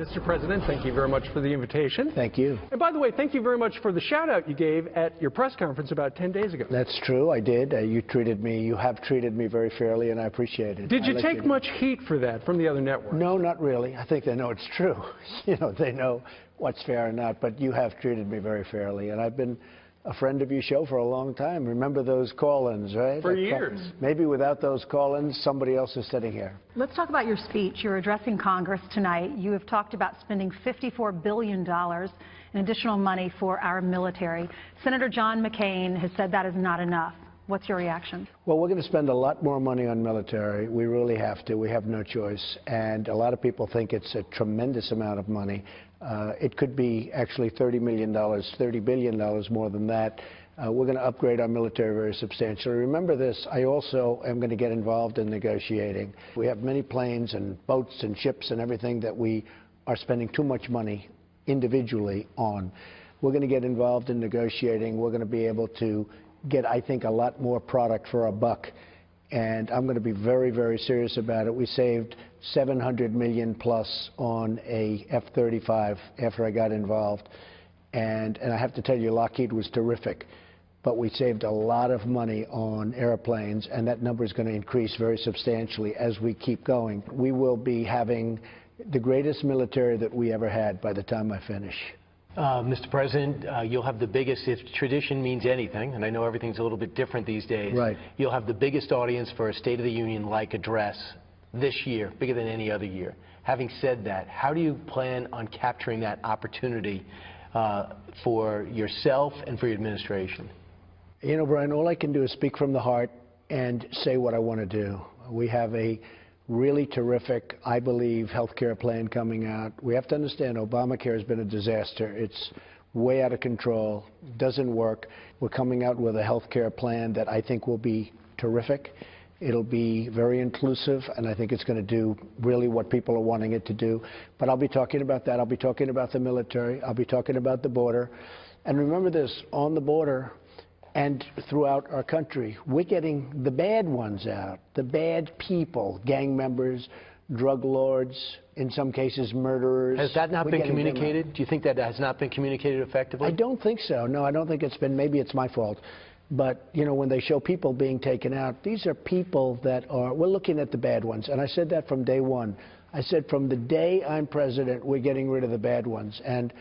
Mr. President, thank you very much for the invitation. Thank you. And by the way, thank you very much for the shout-out you gave at your press conference about 10 days ago. That's true, I did. You have treated me very fairly, and I appreciate it. Did you take much heat for that from the other networks? No, not really. I think they know it's true. They know what's fair or not, but you have treated me very fairly, and I've been a friend of your show for a long time. Remember those call-ins, right? For years. Maybe without those call-ins, somebody else is sitting here. Let's talk about your speech. You're addressing Congress tonight. You have talked about spending $54 billion in additional money for our military. Senator John McCain has said that is not enough. What's your reaction? Well, we're going to spend a lot more money on military. We really have to. We have no choice. And a lot of people think it's a tremendous amount of money. It could be actually $30 billion more than that. We're going to upgrade our military very substantially. Remember this, I also am going to get involved in negotiating. We have many planes and boats and ships and everything that we are spending too much money individually on. We're going to get involved in negotiating. We're going to be able to get, I think, a lot more product for our buck. And I'm going to be very, very serious about it. We saved $700 million plus on a F-35 after I got involved. And I have to tell you, Lockheed was terrific. But we saved a lot of money on airplanes, and that number is going to increase very substantially as we keep going. We will be having the greatest military that we ever had by the time I finish. Mr. President, you'll have the biggest, if tradition means anything, and I know everything's a little bit different these days, right. You'll have the biggest audience for a State of the Union-like address this year, bigger than any other year. Having said that, how do you plan on capturing that opportunity for yourself and for your administration? You know, Brian, all I can do is speak from the heart and say what I want to do. We have a really terrific, I believe, health care plan coming out. We have to understand Obamacare has been a disaster. It's way out of control, doesn't work. We're coming out with a health care plan that I think will be terrific. It'll be very inclusive, and I think it's going to do really what people are wanting it to do. But I'll be talking about that. I'll be talking about the military. I'll be talking about the border. And remember this, on the border and throughout our country, we're getting the bad ones out, the bad people, gang members, drug lords, in some cases murderers. Has that not been communicated? Do you think that has not been communicated effectively? I don't think so. No, I don't think it's been. Maybe it's my fault. But, you know, when they show people being taken out, these are people that are, we're looking at the bad ones. And I said that from day one. I said from the day I'm president, we're getting rid of the bad ones. And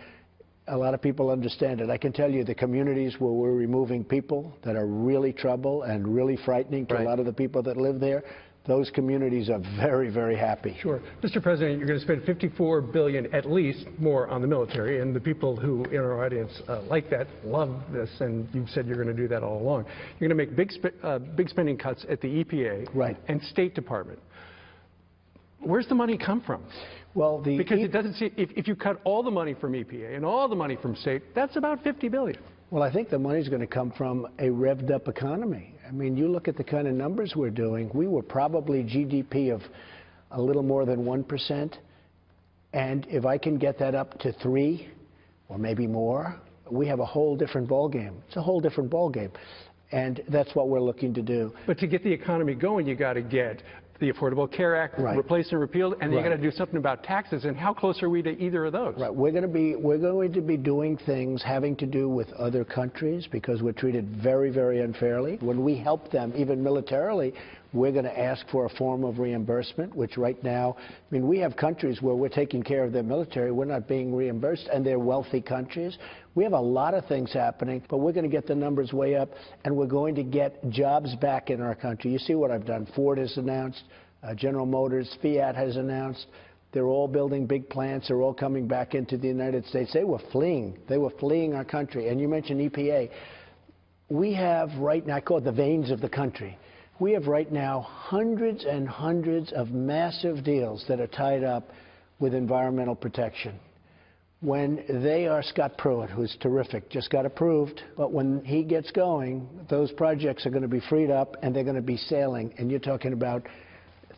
a lot of people understand it. I can tell you the communities where we're removing people that are really trouble and really frightening to a lot of the people that live there, those communities are very, very happy. Sure. Mr. President, you're going to spend $54 billion at least more on the military, and the people who in our audience like that love this, and you've said you're going to do that all along. You're going to make big spending cuts at the EPA and State Department. Where's the money come from? Well, because it doesn't seem, if you cut all the money from EPA and all the money from state, that's about $50 billion. Well, I think the money's going to come from a revved up economy. I mean, you look at the kind of numbers we're doing. We were probably GDP of a little more than 1%. And if I can get that up to 3 or maybe more, we have a whole different ballgame. It's a whole different ballgame. And that's what we're looking to do. But to get the economy going, you got to get the Affordable Care Act replaced and repealed, and you got to do something about taxes. And how close are we to either of those? Right. We're going to be doing things having to do with other countries because we're treated very, very unfairly. When we help them, even militarily, we're going to ask for a form of reimbursement, which right now, I mean, we have countries where we're taking care of their military. We're not being reimbursed, and they're wealthy countries. We have a lot of things happening, but we're going to get the numbers way up, and we're going to get jobs back in our country. You see what I've done. Ford has announced, General Motors, Fiat has announced. They're all building big plants. They're all coming back into the United States. They were fleeing. They were fleeing our country. And you mentioned EPA. We have right now, I call it the veins of the country. We have right now hundreds and hundreds of massive deals that are tied up with environmental protection. When they are, Scott Pruitt, who's terrific, just got approved, but when he gets going, those projects are going to be freed up and they're going to be sailing. And you're talking about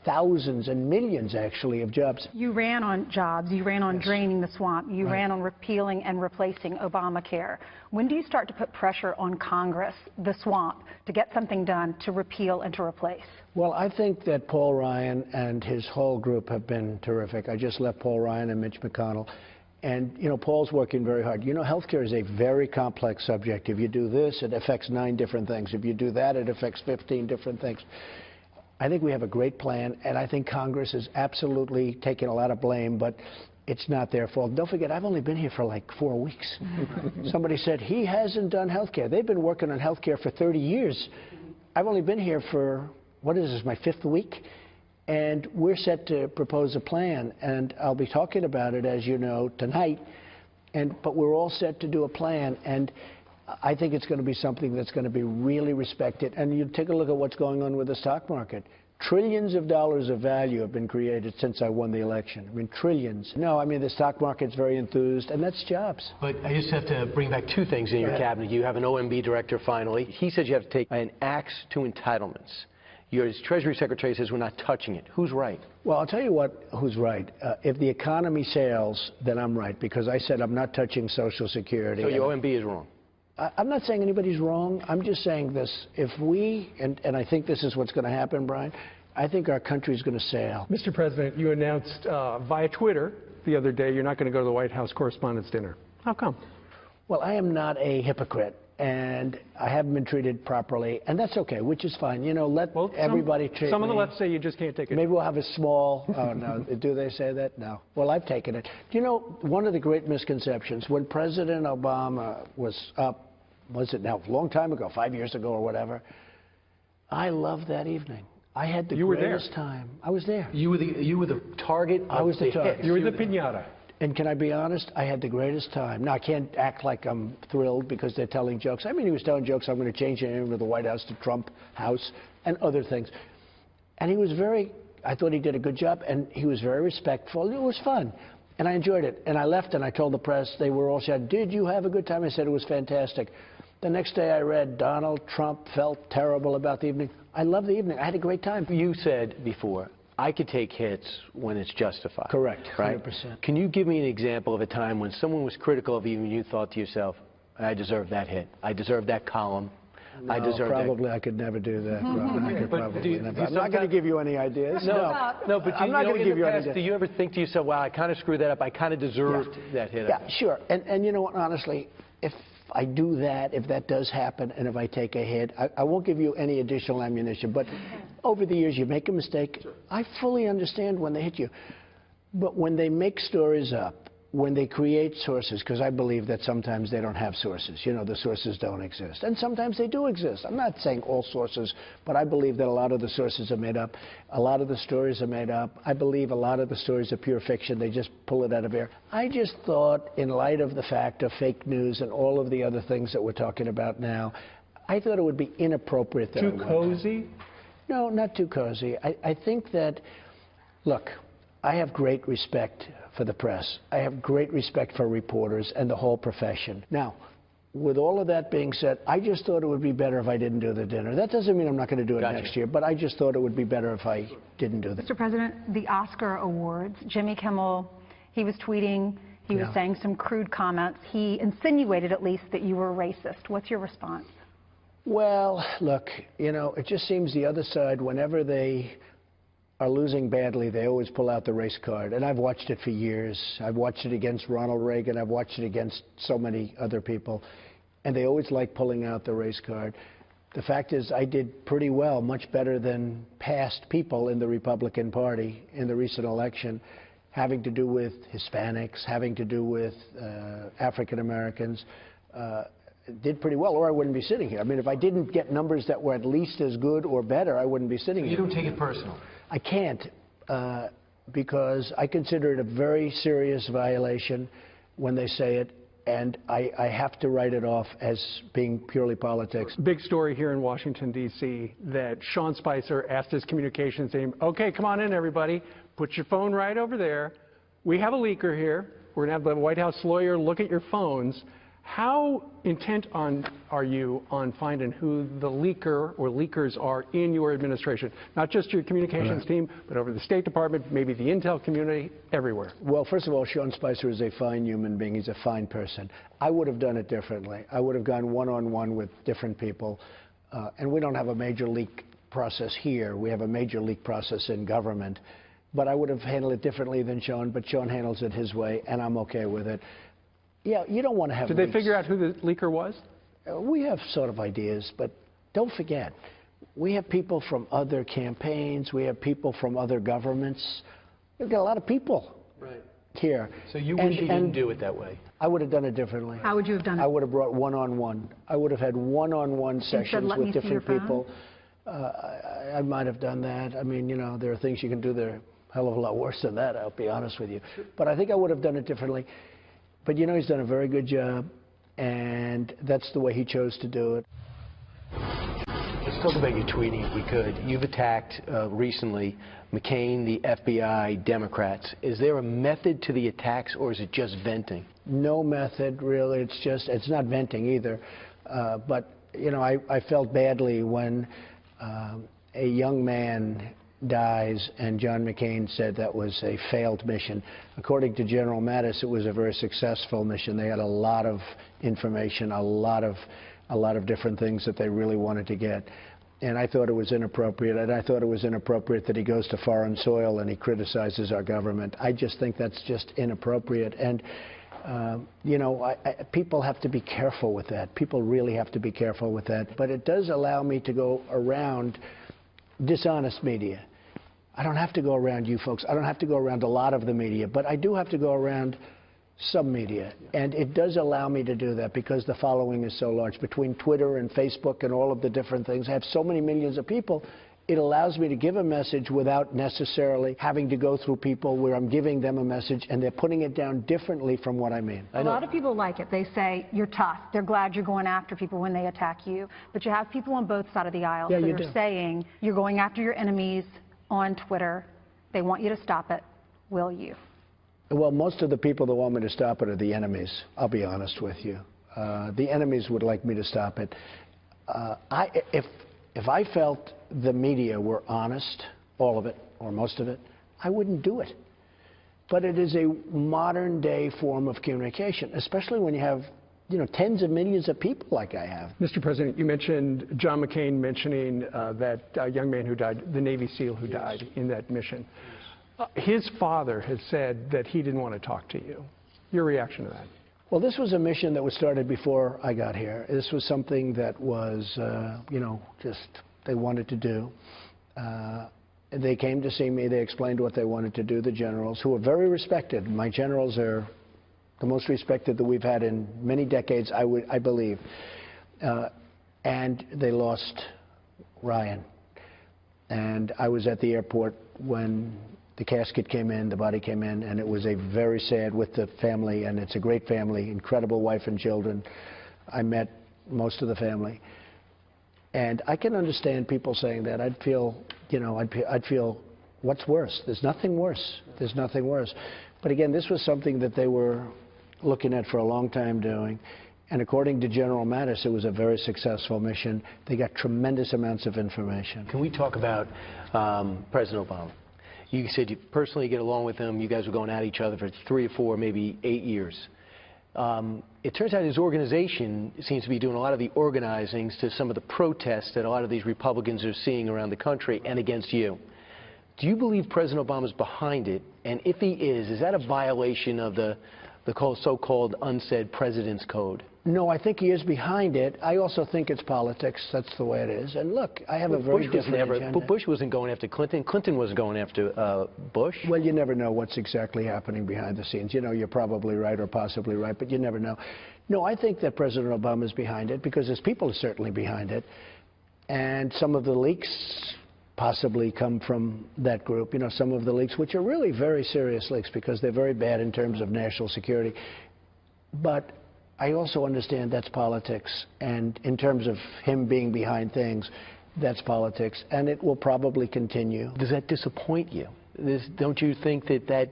thousands and millions, actually, of jobs. You ran on jobs. You ran on draining the swamp. You ran on repealing and replacing Obamacare. When do you start to put pressure on Congress, the swamp, to get something done to repeal and to replace? Well, I think that Paul Ryan and his whole group have been terrific. I just left Paul Ryan and Mitch McConnell. And, you know, Paul's working very hard. You know, healthcare is a very complex subject. If you do this, it affects 9 different things. If you do that, it affects 15 different things. I think we have a great plan, and I think Congress is absolutely taking a lot of blame, but it's not their fault. Don't forget, I've only been here for like 4 weeks. Somebody said, he hasn't done health care. They've been working on health care for 30 years. I've only been here for, what is this, my 5th week? And we're set to propose a plan, and I'll be talking about it, as you know, tonight. But we're all set to do a plan, and I think it's going to be something that's going to be really respected. And you take a look at what's going on with the stock market. Trillions of dollars of value have been created since I won the election. I mean, trillions. No, I mean, the stock market's very enthused, and that's jobs. But I just have to bring back 2 things in your cabinet. You have an OMB director, finally. He says you have to take an axe to entitlements. Your Treasury Secretary says we're not touching it. Who's right? Well, I'll tell you who's right. If the economy sails, then I'm right, because I said I'm not touching Social Security. So your OMB is wrong? I'm not saying anybody's wrong. I'm just saying this. If we, and I think this is what's going to happen, Brian, I think our country's going to sail. Mr. President, you announced via Twitter the other day you're not going to go to the White House Correspondents' Dinner. How come? Well, I am not a hypocrite, and I haven't been treated properly, and that's okay, which is fine. You know, let everybody treat me. Some of the left say you just can't take it. Maybe we'll have a small, oh, no, do they say that? No. Well, I've taken it. Do you know, one of the great misconceptions, when President Obama was up, was it now, a long time ago, 5 years ago or whatever, I loved that evening. I had the greatest time. I was there. You were the target. I was the target. You were the piñata. And can I be honest? I had the greatest time. Now, I can't act like I'm thrilled because they're telling jokes. I mean, he was telling jokes. I'm going to change the name of the White House to Trump House and other things. And he was I thought he did a good job, and he was very respectful. It was fun. And I enjoyed it. And I left, and I told the press, they were all said, did you have a good time? I said, it was fantastic. The next day I read Donald Trump felt terrible about the evening. I loved the evening. I had a great time. You said before, I could take hits when it's justified. Correct. Right? 100%. Can you give me an example of a time when someone was critical of you and you thought to yourself, I deserve that hit. I deserve that column. No, I deserve probably that. I could never do that. I could probably never. I'm not going to give you any ideas. No, but I'm not going to give you any ideas. Do you ever think to yourself, wow, I kind of screwed that up. I kind of deserved that hit. Yeah, sure. And you know what, honestly, if I do that, if that does happen, and if I take a hit, I won't give you any additional ammunition. But over the years, you make a mistake. I fully understand when they hit you. But when they make stories up, when they create sources, because I believe that sometimes they don't have sources. You know, the sources don't exist. And sometimes they do exist. I'm not saying all sources, but I believe that a lot of the sources are made up. A lot of the stories are made up. I believe a lot of the stories are pure fiction. They just pull it out of air. I just thought, in light of the fact of fake news and all of the other things that we're talking about now, I thought it would be inappropriate. Too cozy? No, not too cozy. I think that, look, I have great respect for the press. I have great respect for reporters and the whole profession. Now, with all of that being said, I just thought it would be better if I didn't do the dinner. That doesn't mean I'm not going to do it next year, but I just thought it would be better if I didn't do that. Mr. President, the Oscar Awards, Jimmy Kimmel, he was tweeting, he was saying some crude comments. He insinuated, at least, that you were racist. What's your response? Well, look, you know, it just seems the other side, whenever they are losing badly, they always pull out the race card. And I've watched it for years. I've watched it against Ronald Reagan. I've watched it against so many other people. And they always like pulling out the race card. The fact is, I did pretty well, much better than past people in the Republican Party in the recent election, having to do with Hispanics, having to do with African Americans. Did pretty well, or I wouldn't be sitting here. I mean, if I didn't get numbers that were at least as good or better, I wouldn't be sitting here. You don't take it personal? I can't, because I consider it a very serious violation when they say it, and I have to write it off as being purely politics. Big story here in Washington, D.C., that Sean Spicer asked his communications team, okay, come on in, everybody. Put your phone right over there. We have a leaker here. We're going to have the White House lawyer look at your phones. How intent are you on finding who the leaker or leakers are in your administration? Not just your communications team, but over the State Department, maybe the intel community, everywhere. Well, first of all, Sean Spicer is a fine human being. He's a fine person. I would have done it differently. I would have gone one-on-one with different people. And we don't have a major leak process here. We have a major leak process in government. But I would have handled it differently than Sean, but Sean handles it his way, and I'm okay with it. Yeah, you don't want to have Did leaks. they figure out who the leaker was? We have sort of ideas, but don't forget, we have people from other campaigns. We have people from other governments. We've got a lot of people here. So you wish you didn't do it that way? I would have done it differently. How would you have done it? I would have brought one-on-one. I would have had one-on-one sessions with different people. I might have done that. I mean, you know, there are things you can do that are a hell of a lot worse than that, I'll be honest with you. But I think I would have done it differently. But, you know, he's done a very good job, and that's the way he chose to do it. Let's talk about your tweeting, if we could. You've attacked recently McCain, the FBI, Democrats. Is there a method to the attacks, or is it just venting? No method, really. It's not venting either. But, you know, I felt badly when a young man dies, and John McCain said that was a failed mission. According to General Mattis, it was a very successful mission. They had a lot of information, a lot of different things that they really wanted to get. And I thought it was inappropriate, and I thought it was inappropriate that he goes to foreign soil and he criticizes our government. I just think that's just inappropriate. And you know, people have to be careful with that. People really have to be careful with that. But it does allow me to go around dishonest media. I don't have to go around you folks. I don't have to go around a lot of the media, but I do have to go around some media. And it does allow me to do that because the following is so large. Between Twitter and Facebook and all of the different things, I have so many millions of people. It allows me to give a message without necessarily having to go through people where I'm giving them a message and they're putting it down differently from what I mean. A lot of people like it. They say you're tough. They're glad you're going after people when they attack you. But you have people on both sides of the aisle. Yeah, so you they're do. saying you're going after your enemies on Twitter. They want you to stop it. Will you? Well, most of the people that want me to stop it are the enemies, I'll be honest with you. The enemies would like me to stop it. If I felt the media were honest, all of it, or most of it, I wouldn't do it. But it is a modern-day form of communication, especially when you have, you know, tens of millions of people like I have. Mr. President, you mentioned John McCain mentioning that young man who died, the Navy SEAL who died in that mission. His father has said that he didn't want to talk to you. Your reaction to that? Well, this was a mission that was started before I got here. This was something that was, you know, just they wanted to do. They came to see me. They explained what they wanted to do, the generals, who are very respected. My generals are the most respected that we've had in many decades, I believe. And they lost Ryan. And I was at the airport when the casket came in, the body came in, and it was a very sad with the family, and it's a great family, incredible wife and children. I met most of the family. And I can understand people saying that. I'd feel, you know, I'd feel, what's worse? There's nothing worse. There's nothing worse. But again, this was something that they were looking at for a long time doing. And according to General Mattis, it was a very successful mission. They got tremendous amounts of information. Can we talk about President Obama? You said you personally get along with him. You guys were going at each other for 3 or 4, maybe 8 years. It turns out his organization seems to be doing a lot of the organizing to some of the protests that a lot of these Republicans are seeing around the country and against you. Do you believe President Obama is behind it? And if he is that a violation of the so-called unsaid President's Code? No, I think he is behind it. I also think it's politics. That's the way it is. And look, I have a very different agenda. But Bush wasn't going after Clinton. Clinton wasn't going after Bush. Well, you never know what's exactly happening behind the scenes. You know, you're probably right or possibly right, but you never know. No, I think that President Obama is behind it because his people are certainly behind it. And some of the leaks possibly come from that group. You know, some of the leaks, which are really very serious leaks because they're very bad in terms of national security. But I also understand that's politics, and in terms of him being behind things, that's politics, and it will probably continue. Does that disappoint you? Don't you think that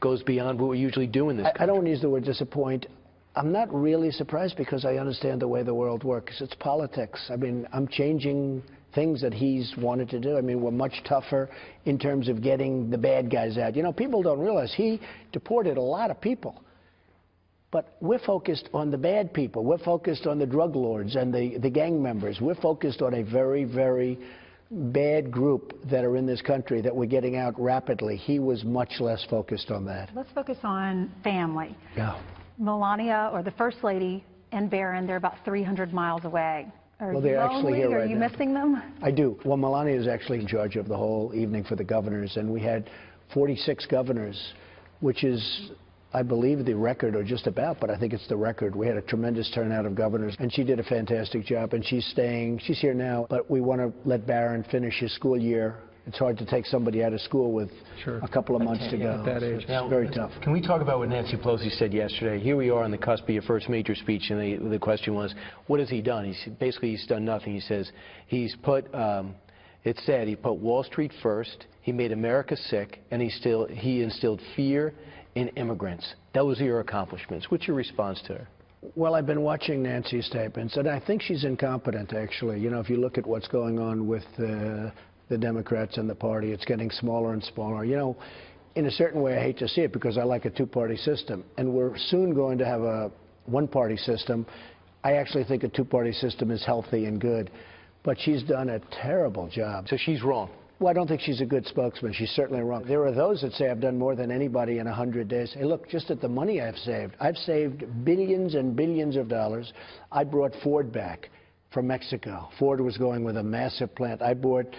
goes beyond what we usually do in this country? I don't use the word disappoint. I'm not really surprised because I understand the way the world works. It's politics. I mean, I'm changing things that he's wanted to do. I mean, we're much tougher in terms of getting the bad guys out. You know, people don't realize he deported a lot of people. But we're focused on the bad people. We're focused on the drug lords and the gang members. We're focused on a very, very bad group that are in this country that we're getting out rapidly. He was much less focused on that. Let's focus on family. Yeah. Melania, or the First Lady, and Barron, they're about 300 miles away. Are Well, you they're actually lonely? here Are right you now. missing them? I do. Well, Melania is actually in charge of the whole evening for the governors, and we had 46 governors, which is, I believe, the record, or just about, but I think it's the record. We had a tremendous turnout of governors, and she did a fantastic job, and she's staying. She's here now, but we want to let Barron finish his school year. It's hard to take somebody out of school with a couple of months to go. At that age. It's very tough. Can we talk about what Nancy Pelosi said yesterday? Here we are on the cusp of your first major speech, and the question was, what has he done? He's done nothing. He says he's put, it said he put Wall Street first, he made America sick, and he instilled fear in immigrants. Those are your accomplishments. What's your response to her? Well, I've been watching Nancy's statements, and I think she's incompetent, actually. You know, if you look at what's going on with the Democrats and the party, it's getting smaller and smaller. You know, in a certain way, I hate to see it because I like a two-party system, and we're soon going to have a one-party system. I actually think a two-party system is healthy and good, but she's done a terrible job. So she's wrong. Well, I don't think she's a good spokesman. She's certainly wrong. There are those that say I've done more than anybody in 100 days. Hey, look, just at the money I've saved billions and billions of dollars. I brought Ford back from Mexico. Ford was going with a massive plant. I brought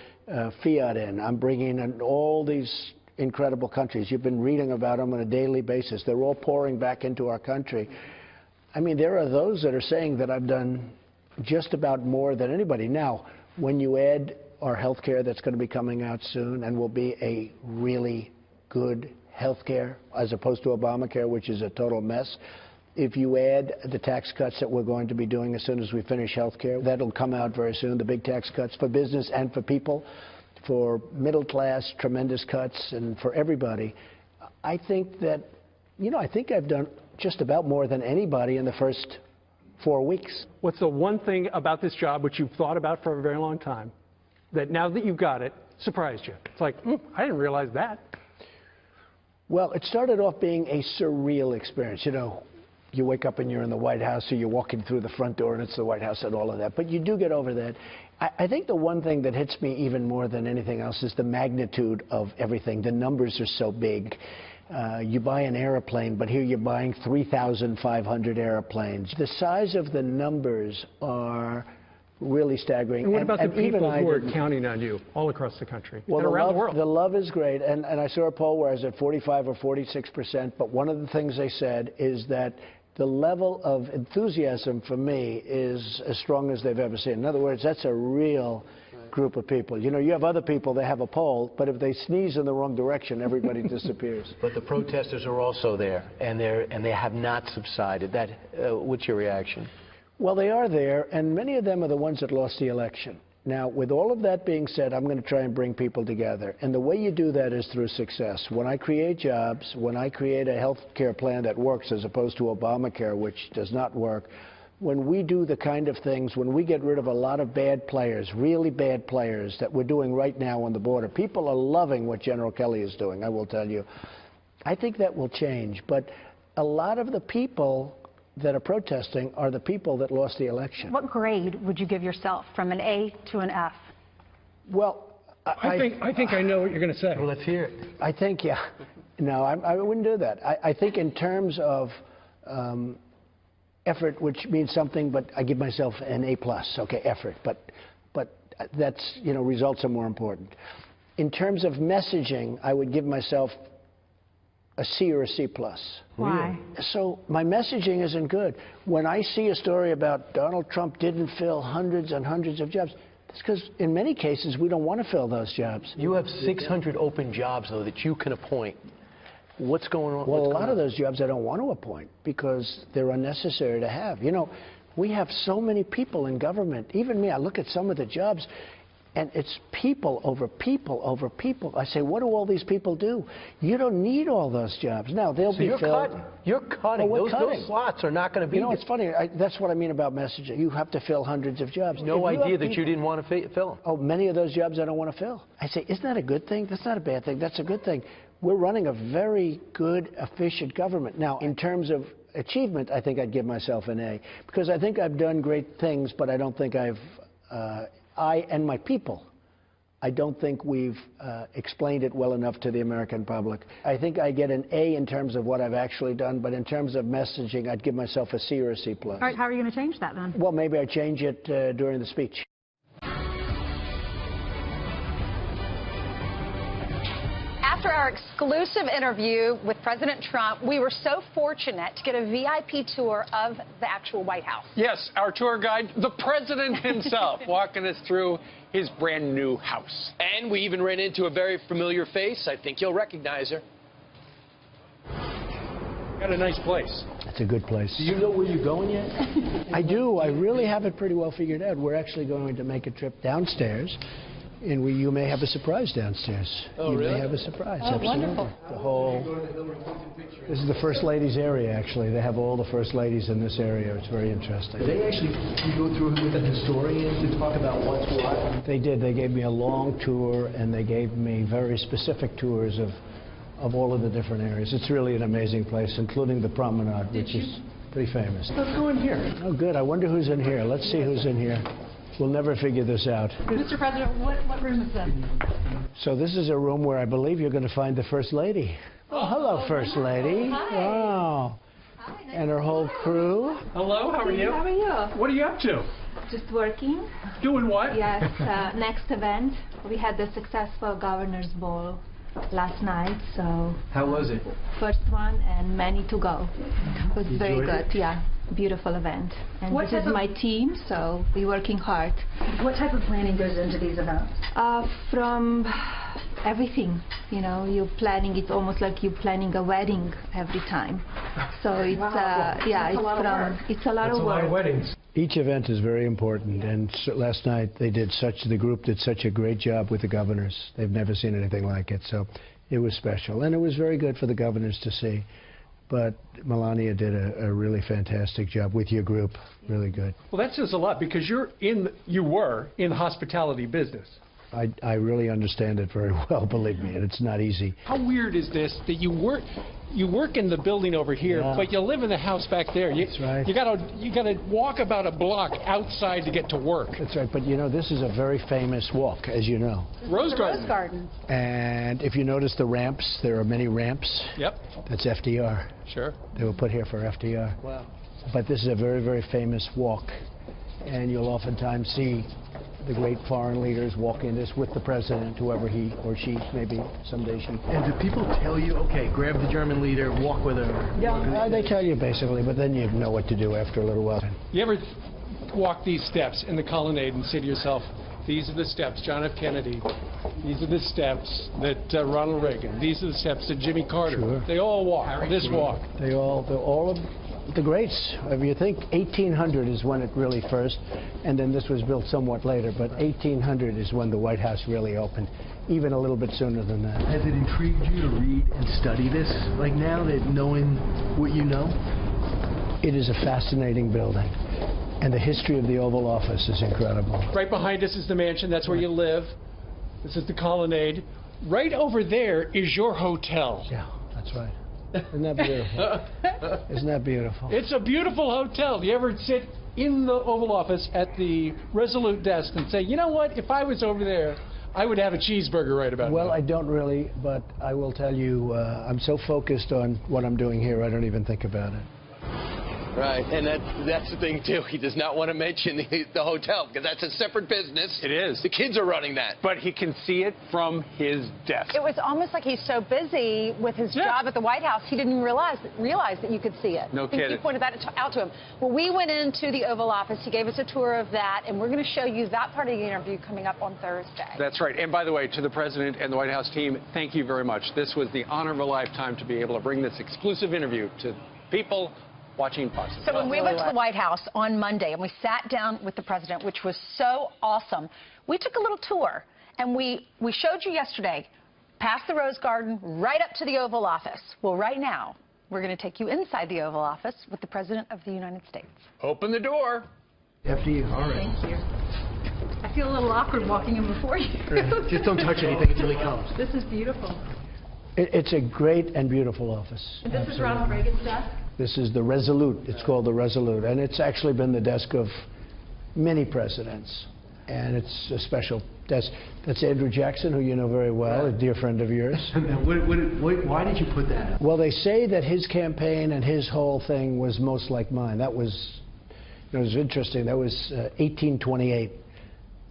Fiat in. I'm bringing in all these incredible countries. You've been reading about them on a daily basis. They're all pouring back into our country. I mean, there are those that are saying that I've done just about more than anybody. Now, when you add our health care that's going to be coming out soon and will be a really good health care as opposed to Obamacare, which is a total mess. If you add the tax cuts that we're going to be doing as soon as we finish health care, that'll come out very soon, the big tax cuts for business and for people, for middle class, tremendous cuts, and for everybody. I think that, you know, I think I've done just about more than anybody in the first 4 weeks. What's the one thing about this job which you've thought about for a very long time that now that you've got it, surprised you? It's like, I didn't realize that. Well, it started off being a surreal experience. You know, you wake up and you're in the White House, or you're walking through the front door and it's the White House and all of that. But you do get over that. I think the one thing that hits me even more than anything else is the magnitude of everything. The numbers are so big. You buy an airplane, but here you're buying 3,500 airplanes. The size of the numbers are really staggering. And what about the people who are didn't. counting on you all across the country Well, and around the world? The love is great, and I saw a poll where I was at 45 or 46%, but one of the things they said is that the level of enthusiasm for me is as strong as they've ever seen. In other words, that's a real group of people. You know, you have other people, they have a poll, but if they sneeze in the wrong direction, everybody disappears. But the protesters are also there, and they have not subsided. What's your reaction? Well, they are there, and many of them are the ones that lost the election. Now, with all of that being said, I'm going to try and bring people together. And the way you do that is through success. When I create jobs, when I create a health care plan that works as opposed to Obamacare, which does not work, when we do the kind of things, when we get rid of a lot of bad players, really bad players that we're doing right now on the border, people are loving what General Kelly is doing, I will tell you. I think that will change. But a lot of the people that are protesting are the people that lost the election. What grade would you give yourself from an A to an F? Well, I think I know what you're going to say. Well, let's hear it. I think, yeah. No, I wouldn't do that. I think in terms of effort, which means something, but I give myself an A+, okay, effort. But that's, you know, results are more important. In terms of messaging, I would give myself a C or a C+. Why? So my messaging isn't good. When I see a story about Donald Trump didn't fill hundreds and hundreds of jobs, it's because in many cases we don't want to fill those jobs. You have 600 open jobs, though, that you can appoint. What's going on? Well, a lot of those jobs I don't want to appoint because they're unnecessary to have. You know, we have so many people in government. Even me, I look at some of the jobs. And it's people over people over people. I say, what do all these people do? You don't need all those jobs. Now, they'll be filled. You're cutting. Well, we're cutting. Those slots are not going to be. You know, it's funny. That's what I mean about messaging. You have to fill hundreds of jobs. No idea that you didn't want to fill them. Oh, many of those jobs I don't want to fill. I say, isn't that a good thing? That's not a bad thing. That's a good thing. We're running a very good, efficient government. Now, in terms of achievement, I think I'd give myself an A, because I think I've done great things, but I don't think I and my people, I don't think we've explained it well enough to the American public. I think I get an A in terms of what I've actually done, but in terms of messaging, I'd give myself a C or a C+. All right, how are you going to change that then? Well, maybe I change it during the speech. After our exclusive interview with President Trump, we were so fortunate to get a VIP tour of the actual White House. Yes, our tour guide, the president himself, walking us through his brand new house. And we even ran into a very familiar face. I think you'll recognize her. Got a nice place. It's a good place. Do you know where you're going yet? I do. I really have it pretty well figured out. We're actually going to make a trip downstairs, and you may have a surprise downstairs. Oh, you really? may have a surprise. Oh, Absolutely. wonderful. The whole. This is the First Lady's area, actually. They have all the First Ladies in this area. It's very interesting. They actually go through with an historian to talk about what's what. They did. They gave me a long tour, and they gave me very specific tours of all of the different areas. It's really an amazing place, including the promenade, which is pretty famous. Let's go in here. Oh, good. I wonder who's in here. Let's see who's in here. We'll never figure this out. Mr. President, what room is this? So this is a room where I believe you're going to find the First Lady. Oh, hello, First Lady. Hi. Wow. Hi, nice And her whole crew. Hello, how are you? How are you? What are you up to? Just working. Doing what? Yes, next event. We had the successful Governor's Ball last night, so How was it? first one and many to go. It was very enjoyed good, yeah. Beautiful event. And What this is type of- my team, so we're working hard. What type of planning goes into these events? From everything, you know, you're planning, it's almost like you're planning a wedding every time. So it's, yeah, That's a lot of work. it's a lot That's of a lot of work. weddings. Each event is very important, and so last night the group did such a great job with the governors. They've never seen anything like it, so it was special. And it was very good for the governors to see. But Melania did a really fantastic job with your group, really good. Well, that says a lot because you were in the hospitality business. I really understand it very well, believe me, and it's not easy. How weird is this that you work in the building over here, Yeah. but you live in the house back there? That's right. You gotta walk about a block outside to get to work. That's right, but you know, this is a very famous walk, as you know. Rose The Garden. Rose Garden. And if you notice the ramps, there are many ramps. Yep, That's FDR. sure. They were put here for FDR. Wow. But this is a very, very famous walk, and you'll oftentimes see the great foreign leaders walk in this with the president, whoever he or she, maybe someday she. And do people tell you, okay, grab the German leader, walk with her? Yeah, they tell you basically, but then you know what to do after a little while. You ever walk these steps in the colonnade and say to yourself, these are the steps John F. Kennedy, these are the steps that Ronald Reagan, these are the steps that Jimmy Carter, Sure. they all walk this walk. They're all of the greats. If you think 1800 is when it really first, and then this was built somewhat later, but 1800 is when the White House really opened, even a little bit sooner than that. Has it intrigued you to read and study this, like now that knowing what you know? It is a fascinating building, and the history of the Oval Office is incredible. Right behind us is the mansion, that's where you live. This is the colonnade. Right over there is your hotel. Yeah, that's right. Isn't that beautiful? Isn't that beautiful? It's a beautiful hotel. Do you ever sit in the Oval Office at the Resolute desk and say, you know what, if I was over there, I would have a cheeseburger right about Well, now? I don't really, but I will tell you, I'm so focused on what I'm doing here, I don't even think about it. Right, and that's the thing, too. He does not want to mention the hotel, because that's a separate business. It is. The kids are running that. But he can see it from his desk. It was almost like he's so busy with his job at the White House, he didn't realize that you could see it. No I think kidding. you pointed that out to him. Well, we went into the Oval Office. He gave us a tour of that, and we're going to show you that part of the interview coming up on Thursday. That's right. And by the way, to the President and the White House team, thank you very much. This was the honor of a lifetime to be able to bring this exclusive interview to people watching in pauses. So when we went to the White House on Monday and we sat down with the president, which was so awesome, we took a little tour and we showed you yesterday past the Rose Garden right up to the Oval Office. Well, right now, we're going to take you inside the Oval Office with the President of the United States. Open the door. After you. All right. Thank you. I feel a little awkward walking in before you. Just don't touch anything until he comes. This is beautiful. It's a great and beautiful office. And this is Ronald Reagan's desk? This is the Resolute. It's called the Resolute. And it's actually been the desk of many presidents. And it's a special desk. That's Andrew Jackson, who you know very well, a dear friend of yours. Why did you put that up? Well, they say that his campaign and his whole thing was most like mine. That was, it was interesting. That was 1828.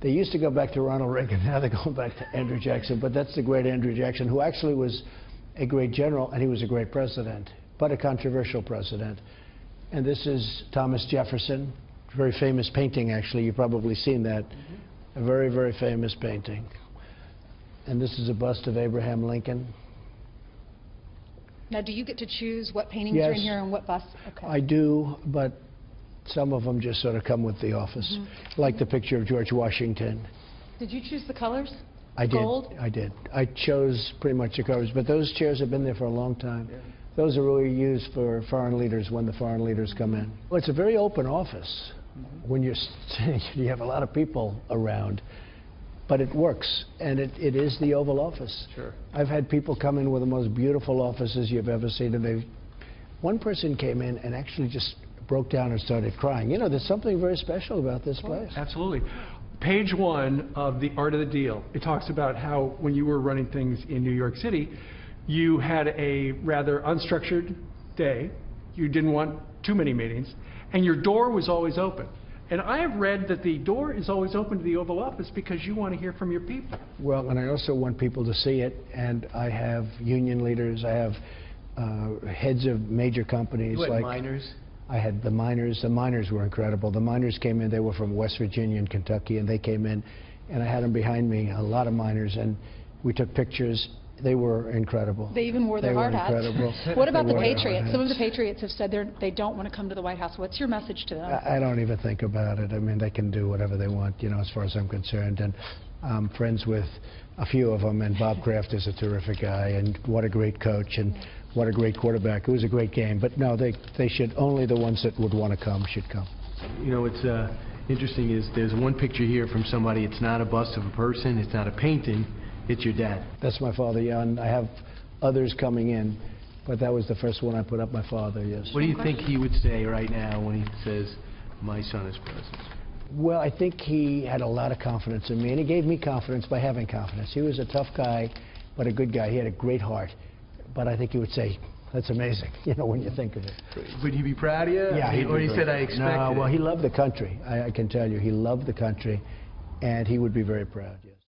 They used to go back to Ronald Reagan. Now they're going back to Andrew Jackson. But that's the great Andrew Jackson, who actually was a great general, and he was a great president, but a controversial president. And this is Thomas Jefferson, very famous painting, actually. You've probably seen that. A very, very famous painting. And this is a bust of Abraham Lincoln. Now, do you get to choose what paintings are in Yes. here and what busts? Okay. I do, but some of them just sort of come with the office, like the picture of George Washington. Did you choose the colors? I did. Gold? I did. I chose pretty much the covers, but those chairs have been there for a long time. Yeah. Those are really used for foreign leaders when the foreign leaders come in. Well, it's a very open office. When you're sitting, you have a lot of people around, but it works, and it is the Oval Office. Sure. I've had people come in with the most beautiful offices you've ever seen, and one person came in and actually just broke down and started crying. You know, there's something very special about this place. Absolutely. Page 1 of The Art of the Deal, it talks about how when you were running things in New York City, you had a rather unstructured day. You didn't want too many meetings, and your door was always open. And I have read that the door is always open to the Oval Office because you want to hear from your people. Well, and I also want people to see it, and I have union leaders, I have heads of major companies. You had like miners? I had the miners. The miners were incredible. The miners came in. They were from West Virginia and Kentucky, and they came in, and I had them behind me, a lot of miners, and we took pictures. They were incredible. They even wore their hard hats. Incredible. What about They the wore their Patriots? hard Some of the hats. Patriots have said they don't want to come to the White House. What's your message to them? I don't even think about it. I mean, they can do whatever they want, you know, as far as I'm concerned. And I'm friends with a few of them, and Bob Kraft is a terrific guy, and what a great coach, and what a great quarterback. It was a great game. But no, they should, only the ones that would want to come should come. You know, what's interesting is there's one picture here from somebody. It's not a bust of a person. It's not a painting. It's your dad. That's my father, yeah, and I have others coming in, but that was the first one I put up, my father, yes. What do you think he would say right now when he says, my son is president? Well, I think he had a lot of confidence in me, and he gave me confidence by having confidence. He was a tough guy, but a good guy. He had a great heart. But I think he would say, that's amazing, you know, when you think of it. Would he be proud of you? Yeah, Or he said, I expected No, well, it. he loved the country. I can tell you, he loved the country, and he would be very proud, yes.